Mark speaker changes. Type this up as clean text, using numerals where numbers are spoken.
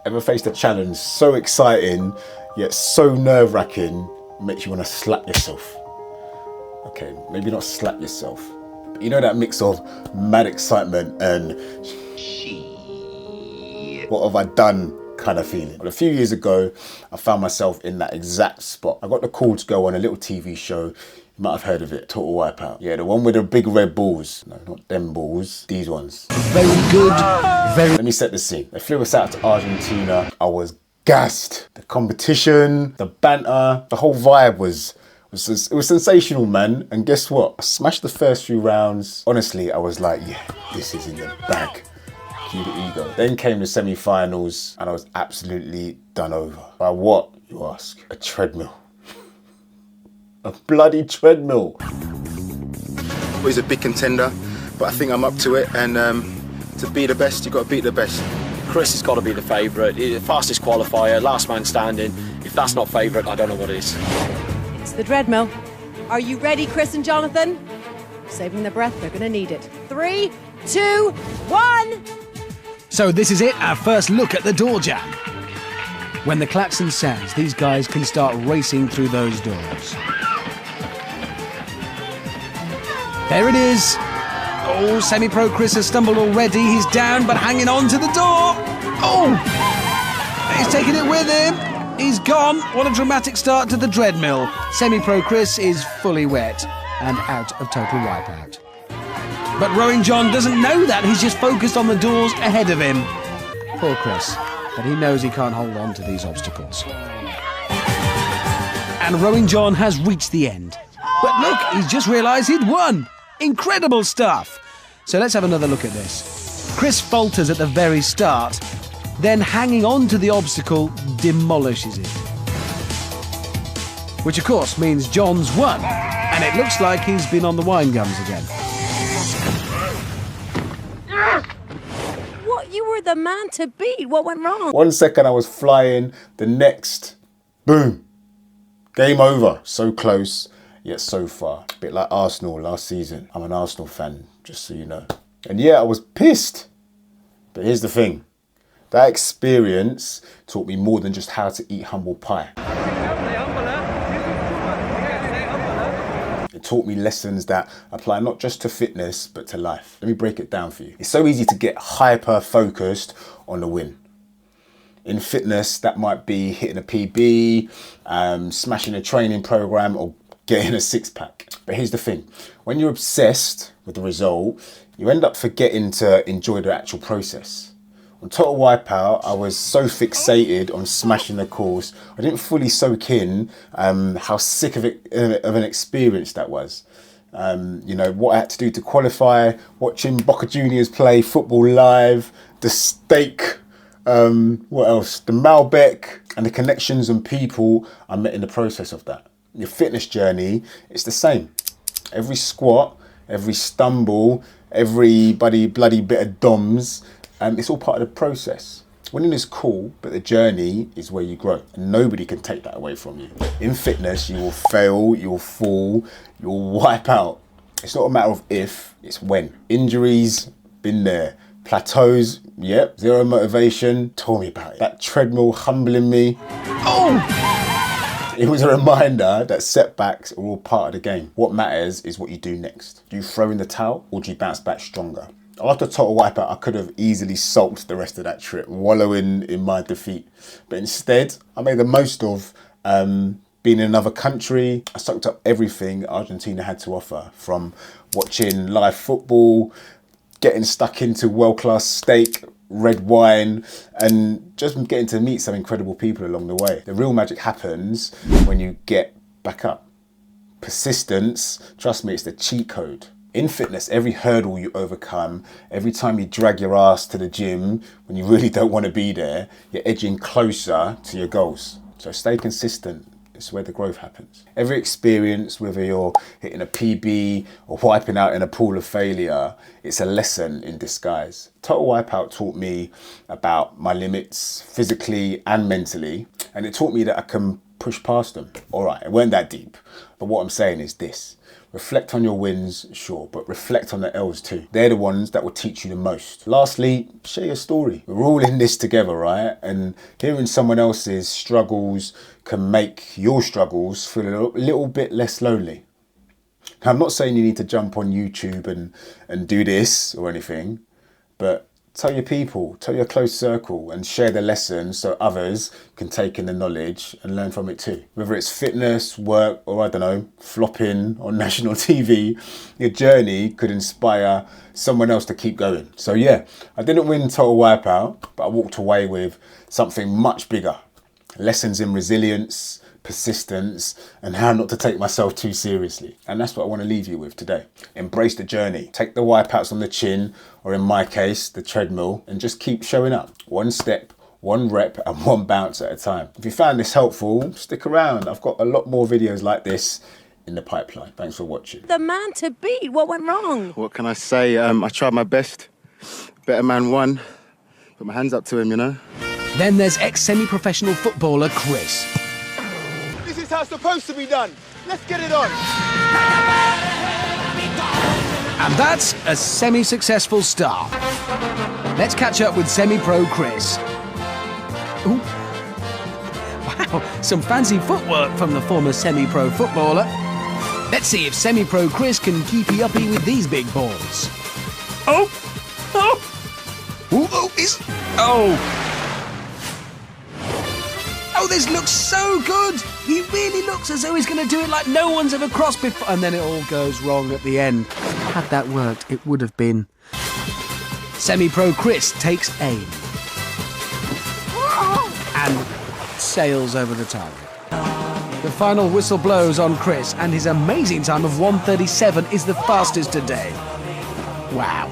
Speaker 1: Ever faced a challenge so exciting, yet so nerve-wracking, makes you want to slap yourself? Okay, maybe not slap yourself, but you know that mix of mad excitement and what have I done kind of feeling. Well, a few years ago, I found myself in that exact spot. I got the call to go on a little TV show. You might have heard of it, Total Wipeout. Yeah, the one with the big red balls. No, not them balls, these ones.
Speaker 2: Very good, very...
Speaker 1: Let me set the scene. They flew us out to Argentina. I was gassed. The competition, the banter, the whole vibe was sensational, man. And guess what? I smashed the first few rounds. Honestly, I was like, yeah, this is in the bag. Cue the ego. Then came the semi-finals and I was absolutely done over. By what, you ask? A treadmill. A bloody treadmill.
Speaker 3: Well, he's a big contender, but I think I'm up to it. And to be the best, you've got to beat the best.
Speaker 4: Chris has got to be the favourite. He's the fastest qualifier, last man standing. If that's not favourite, I don't know what is.
Speaker 5: It's the treadmill. Are you ready, Chris and Jonathan? Saving their breath, they're going to need it. 3, 2, 1.
Speaker 2: So this is it, our first look at the door jam. When the klaxon sounds, these guys can start racing through those doors. There it is. Oh, semi-pro Chris has stumbled already. He's down, but hanging on to the door. Oh! He's taking it with him. He's gone. What a dramatic start to the treadmill. Semi-pro Chris is fully wet and out of Total Wipeout. But Rowing John doesn't know that. He's just focused on the doors ahead of him. Poor Chris. But he knows he can't hold on to these obstacles. And Rowing John has reached the end. But look, he's just realised he'd won. Incredible stuff. So let's have another look at this. Chris falters at the very start, then hanging on to the obstacle, demolishes it. Which of course means John's won, and it looks like he's been on the wine gums again.
Speaker 5: What? You were the man to beat. What went wrong?
Speaker 1: 1 second I was flying, the next, boom. Game over. So close, yet so far. A bit like Arsenal last season. I'm an Arsenal fan, just so you know. And yeah, I was pissed. But here's the thing. That experience taught me more than just how to eat humble pie. It taught me lessons that apply not just to fitness, but to life. Let me break it down for you. It's so easy to get hyper-focused on the win. In fitness, that might be hitting a PB, smashing a training program, or getting a six-pack. But here's the thing. When you're obsessed with the result, you end up forgetting to enjoy the actual process. On Total Wipeout, I was so fixated on smashing the course, I didn't fully soak in how sick of an experience that was. You know, what I had to do to qualify, watching Boca Juniors play football live, the steak, what else? The Malbec, and the connections and people I met in the process of that. Your fitness journey, it's the same. Every squat, every stumble, every bloody bit of DOMs, it's all part of the process. Winning is cool, but the journey is where you grow. And nobody can take that away from you. In fitness, you will fail, you'll fall, you'll wipe out. It's not a matter of if, it's when. Injuries, been there. Plateaus, yep. Zero motivation, told me about it. That treadmill humbling me. Oh! It was a reminder that setbacks are all part of the game. What matters is what you do next. Do you throw in the towel or do you bounce back stronger? After Total Wipeout, I could have easily sulked the rest of that trip, wallowing in my defeat. But instead, I made the most of being in another country. I soaked up everything Argentina had to offer, from watching live football, getting stuck into world-class steak, red wine, and just getting to meet some incredible people along the way. The real magic happens when you get back up. Persistence, trust me, it's the cheat code. In fitness, every hurdle you overcome, every time you drag your ass to the gym when you really don't want to be there, you're edging closer to your goals. So stay consistent. It's where the growth happens. Every experience, whether you're hitting a PB or wiping out in a pool of failure, it's a lesson in disguise. Total Wipeout taught me about my limits physically and mentally, and it taught me that I can push past them. All right, it weren't that deep, but what I'm saying is this. Reflect on your wins, sure, but reflect on the L's too. They're the ones that will teach you the most. Lastly, share your story. We're all in this together, right? And hearing someone else's struggles can make your struggles feel a little bit less lonely. Now, I'm not saying you need to jump on YouTube and do this or anything, but tell your people, tell your close circle, and share the lessons so others can take in the knowledge and learn from it too. Whether it's fitness, work, or I don't know, flopping on national TV, your journey could inspire someone else to keep going. So yeah, I didn't win Total Wipeout, but I walked away with something much bigger. Lessons in resilience, persistence, and how not to take myself too seriously. And that's what I want to leave you with today. Embrace the journey. Take the wipeouts on the chin, or in my case, the treadmill, and just keep showing up. One step, one rep, and one bounce at a time. If you found this helpful, stick around. I've got a lot more videos like this in the pipeline. Thanks for watching.
Speaker 5: The man to beat. What went wrong?
Speaker 3: What can I say? I tried my best. Better man won. Put my hands up to him, you know.
Speaker 2: Then there's ex-semi-professional footballer Chris.
Speaker 3: This is how it's supposed to be done. Let's get it on.
Speaker 2: And that's a semi-successful start. Let's catch up with semi-pro Chris. Ooh. Wow, some fancy footwork from the former semi-pro footballer. Let's see if semi-pro Chris can keepy uppy with these big balls. Oh! Oh! Ooh, oh, oh! Oh, this looks so good! He really looks as though he's going to do it like no one's ever crossed before. And then it all goes wrong at the end. Had that worked, it would have been. Semi-pro Chris takes aim. And sails over the target. The final whistle blows on Chris, and his amazing time of 1:37 is the fastest today. Wow.